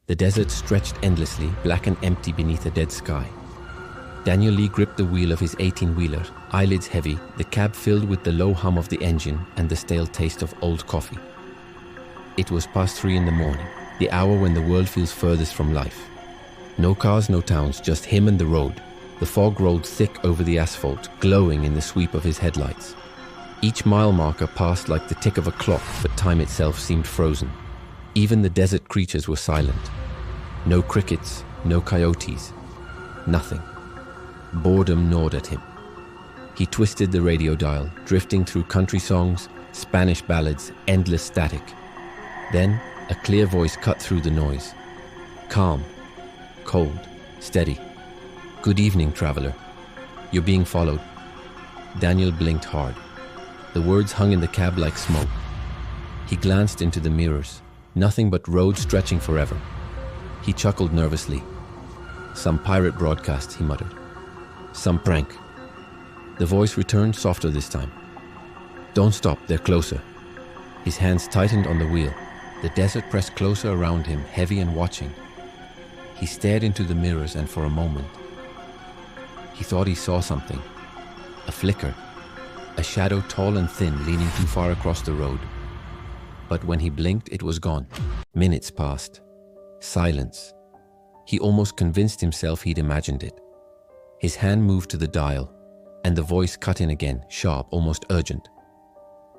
The desert stretched endlessly, black and empty beneath a dead sky. Daniel Lee gripped the wheel of his 18-wheeler, eyelids heavy, the cab filled with the low hum of the engine and the stale taste of old coffee. It was past 3 in the morning, the hour when the world feels furthest from life. No cars, no towns, just him and the road. The fog rolled thick over the asphalt, glowing in the sweep of his headlights. Each mile marker passed like the tick of a clock, but time itself seemed frozen. Even the desert creatures were silent. No crickets, no coyotes, nothing. Boredom gnawed at him. He twisted the radio dial, drifting through country songs, Spanish ballads, endless static. Then, a clear voice cut through the noise. Calm, cold, steady. Good evening, traveler. You're being followed. Daniel blinked hard. The words hung in the cab like smoke. He glanced into the mirrors. Nothing but road stretching forever. He chuckled nervously. Some pirate broadcast, he muttered. Some prank. The voice returned, softer this time. Don't stop, they're closer. His hands tightened on the wheel. The desert pressed closer around him, heavy and watching. He stared into the mirrors, and for a moment, he thought he saw something. A flicker. A shadow tall and thin, leaning too far across the road. But when he blinked, it was gone. Minutes passed. Silence. He almost convinced himself he'd imagined it. His hand moved to the dial, and the voice cut in again, sharp, almost urgent.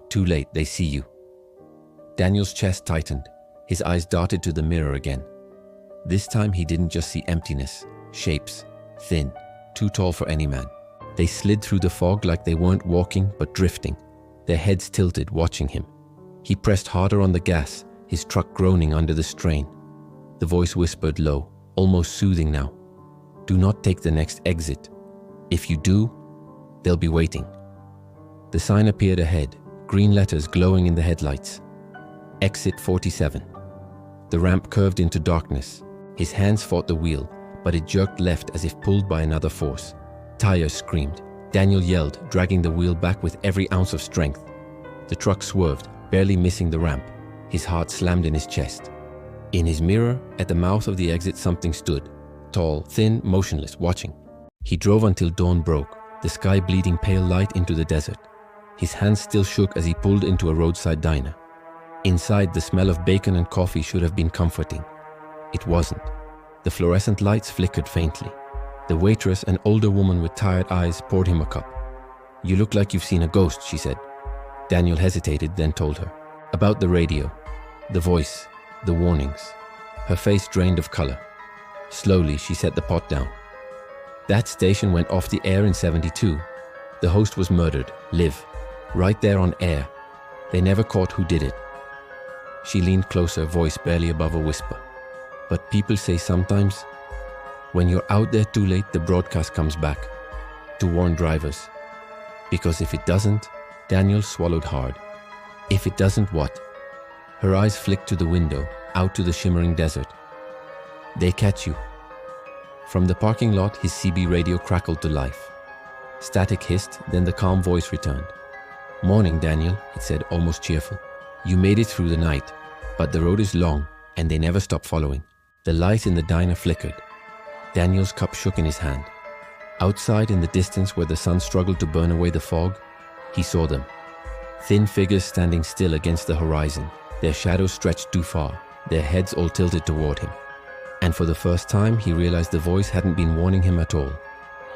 Too late, they see you. Daniel's chest tightened. His eyes darted to the mirror again. This time he didn't just see emptiness, shapes, thin, too tall for any man. They slid through the fog like they weren't walking, but drifting, their heads tilted, watching him. He pressed harder on the gas, his truck groaning under the strain. The voice whispered low, almost soothing now. Do not take the next exit. If you do, they'll be waiting. The sign appeared ahead, green letters glowing in the headlights. Exit 47. The ramp curved into darkness. His hands fought the wheel, but it jerked left as if pulled by another force. Tires screamed. Daniel yelled, dragging the wheel back with every ounce of strength. The truck swerved, barely missing the ramp. His heart slammed in his chest. In his mirror, at the mouth of the exit, something stood. Tall, thin, motionless, watching. He drove until dawn broke, the sky bleeding pale light into the desert. His hands still shook as he pulled into a roadside diner. Inside, the smell of bacon and coffee should have been comforting. It wasn't. The fluorescent lights flickered faintly. The waitress, an older woman with tired eyes, poured him a cup. You look like you've seen a ghost, she said. Daniel hesitated, then told her. About the radio. The voice. The warnings. Her face drained of color. Slowly, she set the pot down. That station went off the air in '72. The host was murdered, Liv, right there on air. They never caught who did it. She leaned closer, voice barely above a whisper. But people say sometimes, when you're out there too late, the broadcast comes back to warn drivers. Because if it doesn't, Daniel swallowed hard. If it doesn't, what? Her eyes flicked to the window, out to the shimmering desert. They catch you. From the parking lot, his CB radio crackled to life. Static hissed, then the calm voice returned. Morning, Daniel, it said, almost cheerful. You made it through the night, but the road is long, and they never stop following. The light in the diner flickered. Daniel's cup shook in his hand. Outside, in the distance where the sun struggled to burn away the fog, he saw them. Thin figures standing still against the horizon, their shadows stretched too far, their heads all tilted toward him. And for the first time, he realized the voice hadn't been warning him at all.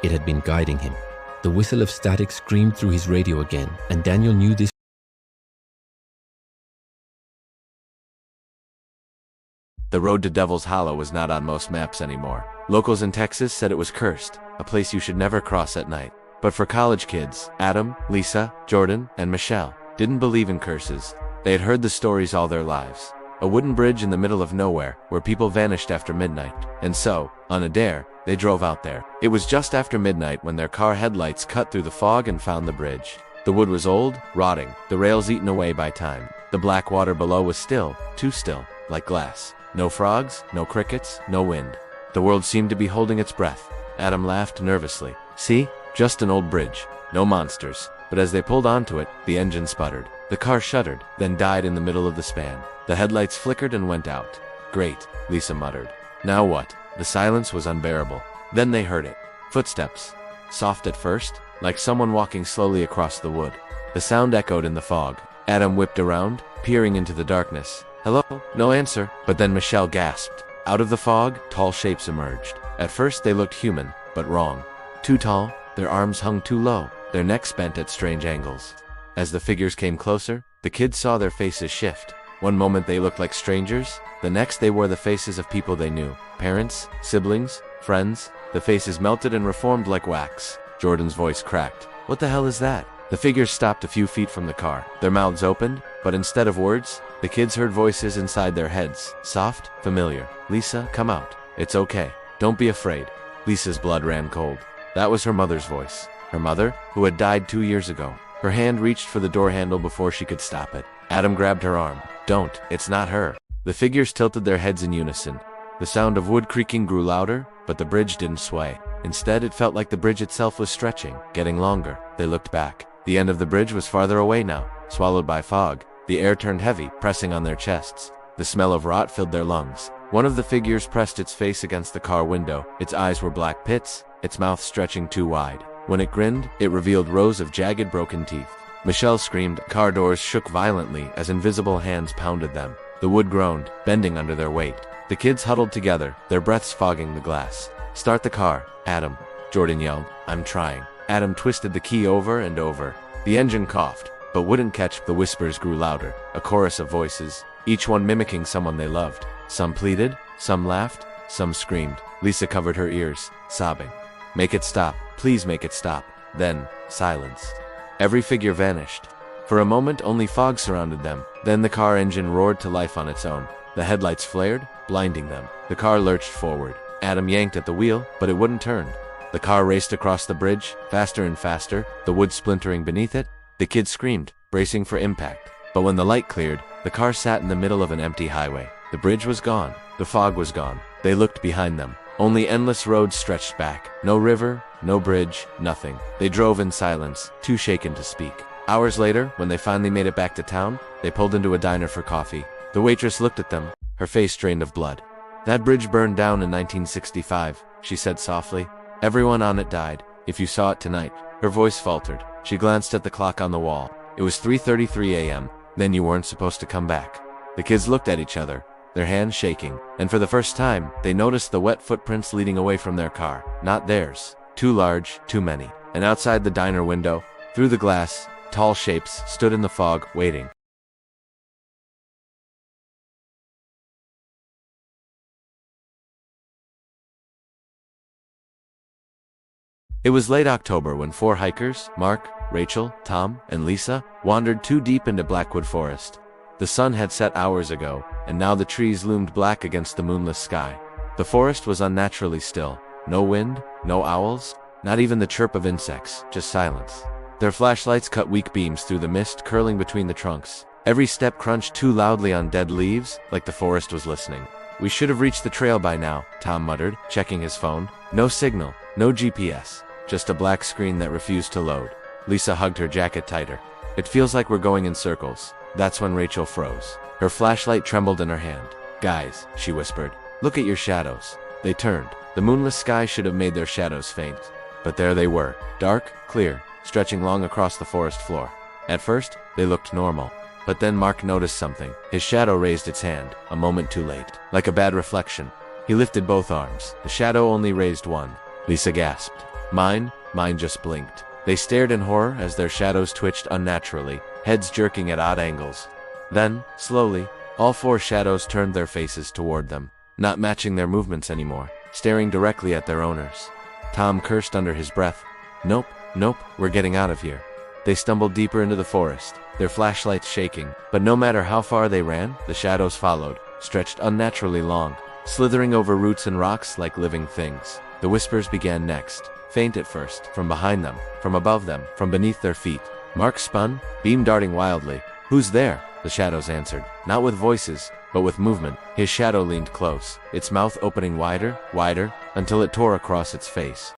It had been guiding him. The whistle of static screamed through his radio again, and Daniel knew this. The road to Devil's Hollow was not on most maps anymore. Locals in Texas said it was cursed, a place you should never cross at night. But for college kids, Adam, Lisa, Jordan, and Michelle didn't believe in curses. They had heard the stories all their lives. A wooden bridge in the middle of nowhere, where people vanished after midnight. And so, on a dare, they drove out there. It was just after midnight when their car headlights cut through the fog and found the bridge. The wood was old, rotting, the rails eaten away by time. The black water below was still, too still, like glass. No frogs, no crickets, no wind. The world seemed to be holding its breath. Adam laughed nervously. See? Just an old bridge. No monsters. But as they pulled onto it, the engine sputtered. The car shuddered, then died in the middle of the span. The headlights flickered and went out. Great, Lisa muttered. Now what? The silence was unbearable. Then they heard it. Footsteps. Soft at first, like someone walking slowly across the wood. The sound echoed in the fog. Adam whipped around, peering into the darkness. Hello? No answer. But then Michelle gasped. Out of the fog, tall shapes emerged. At first they looked human, but wrong. Too tall, their arms hung too low, their necks bent at strange angles. As the figures came closer, the kids saw their faces shift. One moment they looked like strangers, the next they wore the faces of people they knew. Parents, siblings, friends. The faces melted and reformed like wax. Jordan's voice cracked. What the hell is that? The figures stopped a few feet from the car. Their mouths opened, but instead of words, the kids heard voices inside their heads. Soft, familiar. Lisa, come out. It's okay. Don't be afraid. Lisa's blood ran cold. That was her mother's voice. Her mother, who had died 2 years ago. Her hand reached for the door handle before she could stop it. Adam grabbed her arm. Don't, it's not her. The figures tilted their heads in unison. The sound of wood creaking grew louder, but the bridge didn't sway. Instead, it felt like the bridge itself was stretching, getting longer. They looked back. The end of the bridge was farther away now, swallowed by fog. The air turned heavy, pressing on their chests. The smell of rot filled their lungs. One of the figures pressed its face against the car window. Its eyes were black pits, its mouth stretching too wide. When it grinned, it revealed rows of jagged, broken teeth. Michelle screamed. Car doors shook violently as invisible hands pounded them. The wood groaned, bending under their weight. The kids huddled together, their breaths fogging the glass. Start the car, Adam, Jordan yelled. I'm trying. Adam twisted the key over and over. The engine coughed, but wouldn't catch. The whispers grew louder, a chorus of voices, each one mimicking someone they loved. Some pleaded, some laughed, some screamed. Lisa covered her ears, sobbing. Make it stop, please make it stop. Then, silence. Every figure vanished. For a moment, only fog surrounded them. Then the car engine roared to life on its own. The headlights flared, blinding them. The car lurched forward. Adam yanked at the wheel, but it wouldn't turn. The car raced across the bridge, faster and faster, the wood splintering beneath it. The kids screamed, bracing for impact. But when the light cleared, the car sat in the middle of an empty highway. The bridge was gone. The fog was gone. They looked behind them. Only endless roads stretched back. No river, no bridge, nothing. They drove in silence, too shaken to speak. Hours later, when they finally made it back to town, they pulled into a diner for coffee. The waitress looked at them, her face drained of blood. That bridge burned down in 1965, she said softly. Everyone on it died. If you saw it tonight. Her voice faltered. She glanced at the clock on the wall. It was 3:33 a.m. Then you weren't supposed to come back. The kids looked at each other, their hands shaking, and for the first time, they noticed the wet footprints leading away from their car. Not theirs. Too large, too many. And outside the diner window, through the glass, tall shapes stood in the fog, waiting. It was late October when 4 hikers, Mark, Rachel, Tom, and Lisa, wandered too deep into Blackwood Forest. The sun had set hours ago, and now the trees loomed black against the moonless sky. The forest was unnaturally still. No wind, no owls, not even the chirp of insects, just silence. Their flashlights cut weak beams through the mist curling between the trunks. Every step crunched too loudly on dead leaves, like the forest was listening. We should have reached the trail by now, Tom muttered, checking his phone. No signal, no GPS. Just a black screen that refused to load. Lisa hugged her jacket tighter. It feels like we're going in circles. That's when Rachel froze. Her flashlight trembled in her hand. Guys, she whispered, look at your shadows. They turned. The moonless sky should have made their shadows faint. But there they were, dark, clear, stretching long across the forest floor. At first, they looked normal. But then Mark noticed something. His shadow raised its hand, a moment too late. Like a bad reflection. He lifted both arms. The shadow only raised one. Lisa gasped. Mine just blinked. They stared in horror as their shadows twitched unnaturally, heads jerking at odd angles. Then, slowly, all 4 shadows turned their faces toward them, not matching their movements anymore, staring directly at their owners. Tom cursed under his breath. Nope, we're getting out of here. They stumbled deeper into the forest, their flashlights shaking, but no matter how far they ran, the shadows followed, stretched unnaturally long, slithering over roots and rocks like living things. The whispers began next. Faint at first, from behind them, from above them, from beneath their feet. Mark spun, beam darting wildly. Who's there? The shadows answered, not with voices, but with movement. His shadow leaned close, its mouth opening wider, until it tore across its face.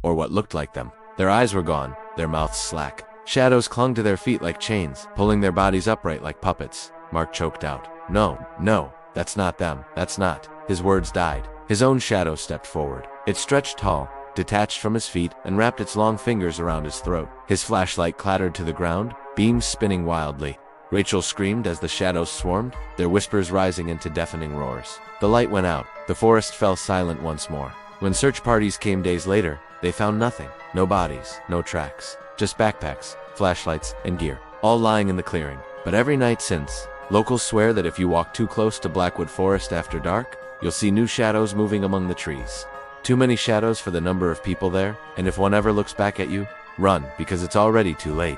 or what looked like them. Their eyes were gone, their mouths slack. Shadows clung to their feet like chains, pulling their bodies upright like puppets. Mark choked out, "No, no, that's not them, that's not." His words died. His own shadow stepped forward. It stretched tall, detached from his feet, and wrapped its long fingers around his throat. His flashlight clattered to the ground, beams spinning wildly. Rachel screamed as the shadows swarmed, their whispers rising into deafening roars. The light went out. The forest fell silent once more. When search parties came days later, they found nothing. No bodies, no tracks. Just backpacks, flashlights, and gear, all lying in the clearing. But every night since, locals swear that if you walk too close to Blackwood Forest after dark, you'll see new shadows moving among the trees. Too many shadows for the number of people there, and if one ever looks back at you, run, because it's already too late.